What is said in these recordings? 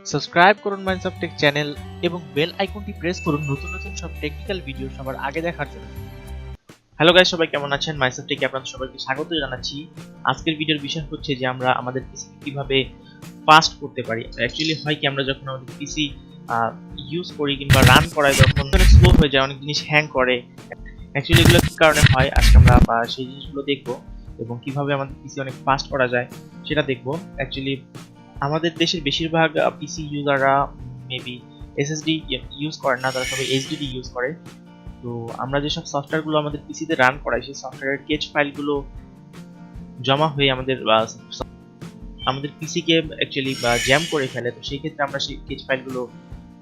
Subscribe করুন minds take channel এবং bell আইকনটি প্রেস করুন নতুন নতুন সব টেকনিক্যাল ভিডিও সবার আগে দেখার জন্য। হ্যালো গাইস, সবাই কেমন আছেন? মাইন্ডস টেকে আপনাদের সবাইকে স্বাগত জানাচ্ছি। আজকের ভিডিওর বিষয় হচ্ছে যে আমরা আমাদের পিসি কিভাবে ফাস্ট করতে পারি। অ্যাকচুয়ালি হয় কি, আমরা যখন আমাদের পিসি ইউজ করি কিংবা রান করাই তখন অনেক স্লো হয়ে যায়, অনেক জিনিস হ্যাং করে। অ্যাকচুয়ালি এগুলো কি কারণে হয় আজকে আমরা সেই জিনিসগুলো দেখবো এবং কিভাবে আমাদের পিসি অনেক ফাস্ট করা যায় সেটা দেখবো। অ্যাকচুয়ালি আমাদের দেশের বেশিরভাগ পিসি ইউজাররা মেবি এসএসডি ইউজ করে না, তারা সবাই এইচডিডি ইউজ করে। তো আমরা যেসব সফটওয়্যারগুলো আমাদের পিসিতে রান করাই সেই সফটওয়্যারের কেচ ফাইলগুলো জমা হয়ে আমাদের পিসিকে অ্যাকচুয়ালি জ্যাম করে ফেলে। তো সেই ক্ষেত্রে আমরা সেই কেচ ফাইলগুলো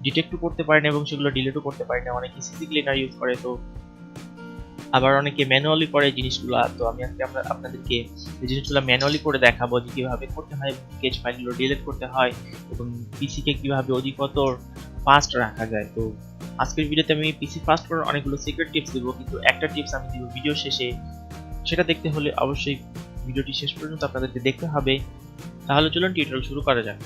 ডিটেক্টও করতে পারি না এবং সেগুলো ডিলিটও করতে পারি না। অনেকে সিসি ক্লিনার ইউজ করে, তো আবার অনেকে ম্যানুয়ালি করে জিনিসগুলো। তো আমি আজকে আপনাদেরকে এই জিনিসগুলো ম্যানুয়ালি করে দেখাবো যে কিভাবে করতে হয় এবং কেচ ফাইলগুলো ডিলিট করতে হয় এবং পিসিকে কিভাবে অধিকতর ফাস্ট রাখা যায়। তো আজকের ভিডিওতে আমি পিসি ফাস্ট করার অনেকগুলো সিক্রেট টিপস দেবো, কিন্তু একটা টিপস আমি দিব ভিডিও শেষে। সেটা দেখতে হলে অবশ্যই ভিডিওটি শেষ পর্যন্ত আপনাদেরকে দেখতে হবে। তাহলে চলুন টিউটোরিয়াল শুরু করা যাক।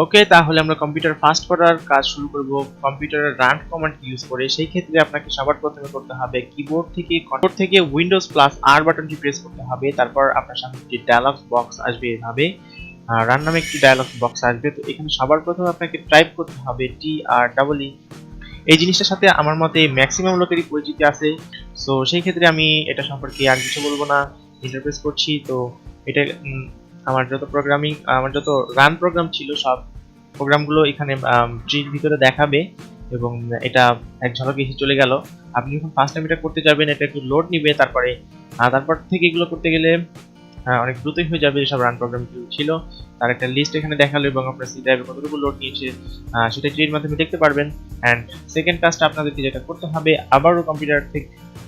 ওকে, তাহলে আমরা কম্পিউটার ফাস্ট করার কাজ শুরু করব কম্পিউটারের রান কমান্ড ইউজ করে। সেই ক্ষেত্রে আপনাকে সবার প্রথমে করতে হবে কিবোর্ড থেকে উইন্ডোজ প্লাস আর বাটনটি প্রেস করতে হবে। তারপর আপনার সামনে একটি ডায়ালগ বক্স আসবে, এভাবে রান নামে একটি ডায়ালগ বক্স আসবে। তো এখানে সবার প্রথমে আপনাকে টাইপ করতে হবে TREE। এই জিনিসটার সাথে আমার মতে ম্যাক্সিমাম লোকেরই পরিচিতি আছে। সো সেই ক্ষেত্রে আমি এটা সম্পর্কে আর কিছু বলবো না, ইন্টারপ্রেস করছি। তো এটা আমার যত রান প্রোগ্রাম ছিল সব প্রোগ্রামগুলো এখানে ট্রির ভিতরে দেখাবে এবং এটা এক ঝলকে এসে চলে গেল। আপনি যখন ফার্স্ট টাইম এটা করতে যাবেন এটা একটু লোড নিবে, তারপর থেকে এগুলো করতে গেলে অনেক দ্রুতই হয়ে যাবে। যেসব রান প্রোগ্রামগুলো ছিল তার একটা লিস্ট এখানে দেখালো এবং আপনার সি ড্রাইভে কতটুকু লোড নিয়েছে সেটা ট্রির মাধ্যমে দেখতে পারবেন। অ্যান্ড সেকেন্ড কাজটা আপনাদেরকে যেটা করতে হবে,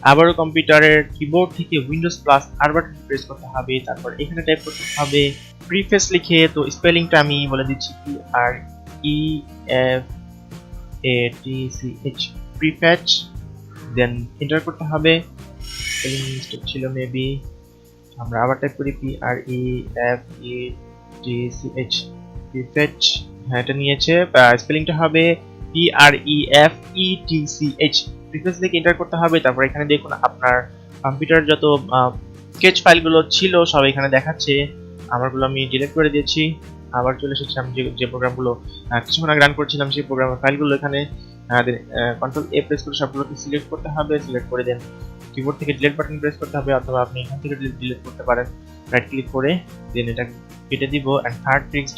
আবারও কম্পিউটারের কিবোর্ড থেকে উইন্ডোজ প্লাস আর বাটন প্রেস করতে হবে। তারপর এখানে টাইপ করতে হবে প্রিফেস লিখে। তো স্পেলিংটা আমি বলে দিচ্ছি, PREFATCH, প্রিফেচ। দেন এন্টার করতে হবে। স্পেলিং মিস্টেক ছিল মেবি, আমরা আবার টাইপ করি PREFETCH, প্রিফেচ। হ্যাঁ, এটা নিয়েছে। স্পেলিংটা হবে PREFETCH, প্রিফেস লিখে এন্টার করতে হবে। তারপর এখানে দেখুন আপনার কম্পিউটার যত স্কেচ ফাইলগুলো ছিল সব এখানে দেখাচ্ছে। আমারগুলো আমি ডিলিট করে দিয়েছি। আবার চলে এসেছি আমি যে প্রোগ্রামগুলো কিছুক্ষণ আগে রান করছিলাম সেই প্রোগ্রামের ফাইলগুলো এখানে। কন্ট্রোল A প্রেস করে সবগুলোকে সিলেক্ট করতে হবে। সিলেক্ট করে দেন কিবোর্ড থেকে ডিলিট বাটন প্রেস করতে হবে, অথবা আপনি এখান থেকে ডিলিট করতে পারেন রাইট ক্লিক করে। দেন এটা কেটে দিব। অ্যান্ড থার্ড ট্রিক্স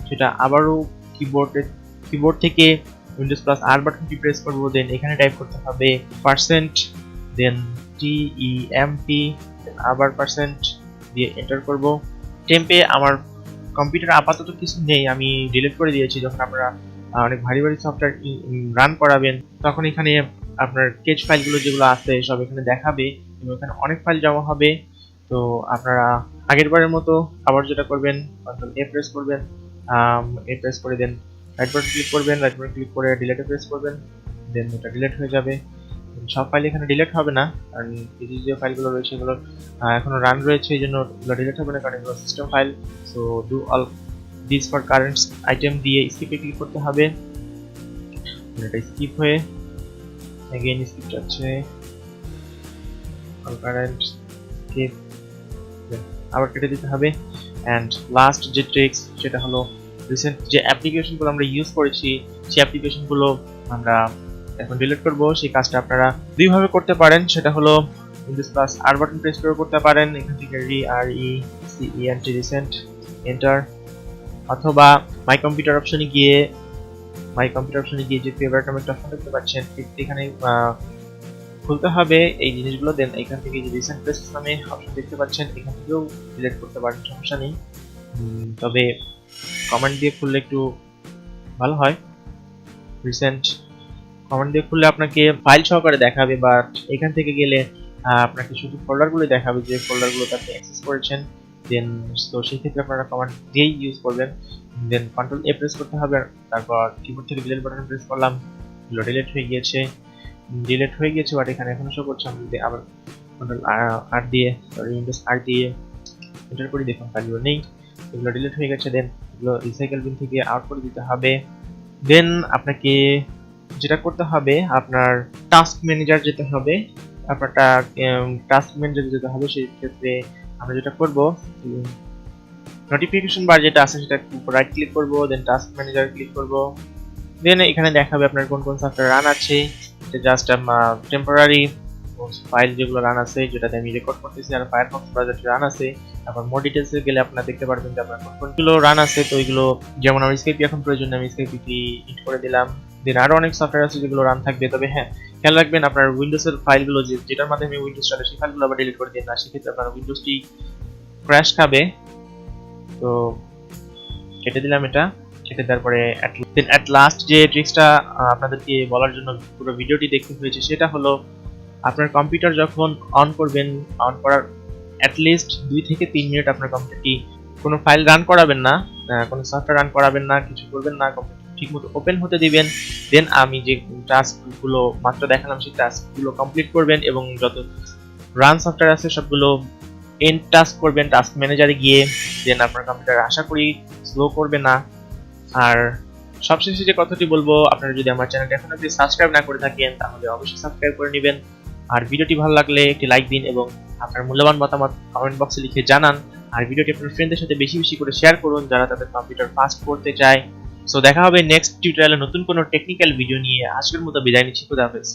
সেটা আবারও কিবোর্ড থেকে উইন্ডোজ প্লাস আর বাটনটি প্রেস করব। দেন এখানে টাইপ করতে হবে %, দেন TEMP, আবার % দিয়ে এন্টার করব। টেম্পে আমার কম্পিউটার আপাতত কিছু নেই, আমি ডিলিট করে দিয়েছি। যখন আপনারা অনেক ভারী সফটওয়্যার রান করাবেন তখন এখানে আপনার কেচ ফাইলগুলো যেগুলো আছে সব এখানে দেখাবে এবং এখানে অনেক ফাইল জমা হবে। তো আপনারা আগের বারের মতো আবার যেটা করবেন, কন্ট্রোল A প্রেস করবেন, প্রেস করে দেন রাইট বাটন ক্লিক করবেন, রাইট বাটন ক্লিক করে ডিলিটে প্রেস করবেন। দেন এটা ডিলিট হয়ে যাবে। সব ফাইল এখানে ডিলিট হবে না, কারণ এই যে ফাইলগুলো রয়েছে এগুলো এখনো রান রয়েছে, এই জন্য এগুলো ডিলিট হবে না, কারণ এগুলো system file. So do all this for current item দিয়ে স্কিপে ক্লিক করতে হবে। এটা স্কিপ হয়ে এগেইন স্কিপ যাচ্ছে, অল কারেন্ট স্কিপ, আবার কেটে দিতে হবে। অ্যান্ড লাস্ট যে ট্রিক্স সেটা হলো রিসেন্ট যে অ্যাপ্লিকেশনগুলো আমরা ইউজ করেছি সেই অ্যাপ্লিকেশনগুলো আমরা এখন ডিলিট করব। সেই কাজটা আপনারা দুইভাবে করতে পারেন, সেটা হলো উইন্ডোজ প্লাস আর বাটন প্রেস করে করতে পারেন, এখান থেকে RECENT রিসেন্ট এন্টার, অথবা মাই কম্পিউটার অপশনে গিয়ে যে ফেভারিট নামে একটা অপশন দেখতে পাচ্ছেন এখানে খুলতে হবে এই জিনিসগুলো। দেন এখান থেকে যে রিসেন্ট প্রেসেস নামে অপশন দেখতে পাচ্ছেন এখান থেকেও ডিলিট করতে পারেন, সমস্যা নেই। তবে কমান্ড দিয়ে খুললে একটু ভালো হয়। রিসেন্ট কমান্ড দিয়ে খুললে আপনাকে ফাইল সহকারে দেখাবে, বাট এখান থেকে গেলে আপনাকে শুধু ফোল্ডারগুলো দেখাবে যে ফোল্ডারগুলোতে আপনি অ্যাক্সেস করেছেন। দেন তো সেই ক্ষেত্রে আপনারা কমান্ড দিয়েই ইউজ করবেন। দেন কন্ট্রোল এ প্রেস করতে হবে, তারপর কিবোর্ড থেকে ডিলিট বাটন প্রেস করলাম, এগুলো ডিলিট হয়ে গিয়েছে বাট এখানে এখনো শো করছে। আমি যদি আবার কন্ট্রোল আর দিয়ে উইন্ডোজ আর দিয়ে এন্টার করি, দেখুন ফাইলগুলো নেই, এগুলো ডিলিট হয়ে গেছে। দেন এগুলো রিসাইকেল বিন থেকে আউট করে দিতে হবে। দেন আপনাকে যেটা করতে হবে, আপনার টাস্ক ম্যানেজার যেতে হবে, আপনার টাস্ক ম্যানেজার যেতে হবে। সেই ক্ষেত্রে আমরা যেটা করব, নোটিফিকেশন বার যেটা আছে সেটা রাইট ক্লিক করব, দেন টাস্ক ম্যানেজার ক্লিক করব। দেন এখানে দেখাবে আপনার কোন কোন সফটওয়্যার রান আছে, এটা জাস্ট টেম্পোরারি ফাইল যেগুলো রান আছে, যেটাতে আমি রেকর্ড করতেছি, আর ফায়ারফক্স ব্রাউজারটি রান আছে। তারপর মোর ডিটেইলসে গেলে আপনারা দেখতে পারবেন যে আপনার কোনগুলো রান আছে। তো এগুলো যেমন আমার স্কেপি এখন প্রয়োজন, আমি স্কেপিটি ইট করে দিলাম। দেন আরো অনেক সফটওয়্যার আছে যেগুলো রান থাকবে। তবে হ্যাঁ, খেয়াল রাখবেন আপনার উইন্ডোজের ফাইলগুলো যেটার মাধ্যমে উইন্ডোজ চলে সেই ফাইলগুলো আবার ডিলিট করে দিন না, সেক্ষেত্রে আপনার উইন্ডোজটি ক্র্যাশ খাবে। তো কেটে দিলাম এটা, কেটে দেওয়ার পরে অ্যাট লাস্ট যে ট্রিক্সটা আপনাদেরকে বলার জন্য পুরো ভিডিওটি দেখতে হয়েছে, সেটা হলো আপনার কম্পিউটার যখন অন করবেন, অন করার অ্যাটলিস্ট 2 থেকে 3 মিনিট আপনার কম্পিউটারটি কোনো ফাইল রান করাবেন না, কোনো সফটওয়্যার রান করাবেন না, কিছু করবেন না, কম্পিউটার ঠিকমতো ওপেন হতে দিবেন। দেন আমি যে টাস্কগুলো মাত্র দেখালাম সেই টাস্কগুলো কমপ্লিট করবেন এবং যত রান সফটওয়্যার আছে সবগুলো এন্ড টাস্ক করবেন টাস্ক ম্যানেজারে গিয়ে। দেন আপনার কম্পিউটার আশা করি স্লো করবে না। আর সবশেষে যে কথাটি বলবো, আপনারা যদি আমার চ্যানেলটি এখন আপনি সাবস্ক্রাইব না করে থাকেন তাহলে অবশ্যই সাবস্ক্রাইব করে নেবেন। আর ভিডিওটি ভালো লাগলে একটি লাইক দিন এবং আপনার মূল্যবান মতামত কমেন্ট বক্সে লিখে জানান। আর ভিডিওটি আপনার ফ্রেন্ডদের সাথে বেশি বেশি করে শেয়ার করুন যারা তাদের কম্পিউটার ফাস্ট করতে চায়। সো দেখা হবে নেক্সট টিউটোরিয়ালে নতুন কোনো টেকনিক্যাল ভিডিও নিয়ে। আজকের মতো বিদায় নিচ্ছি, খুদা হাফেজ।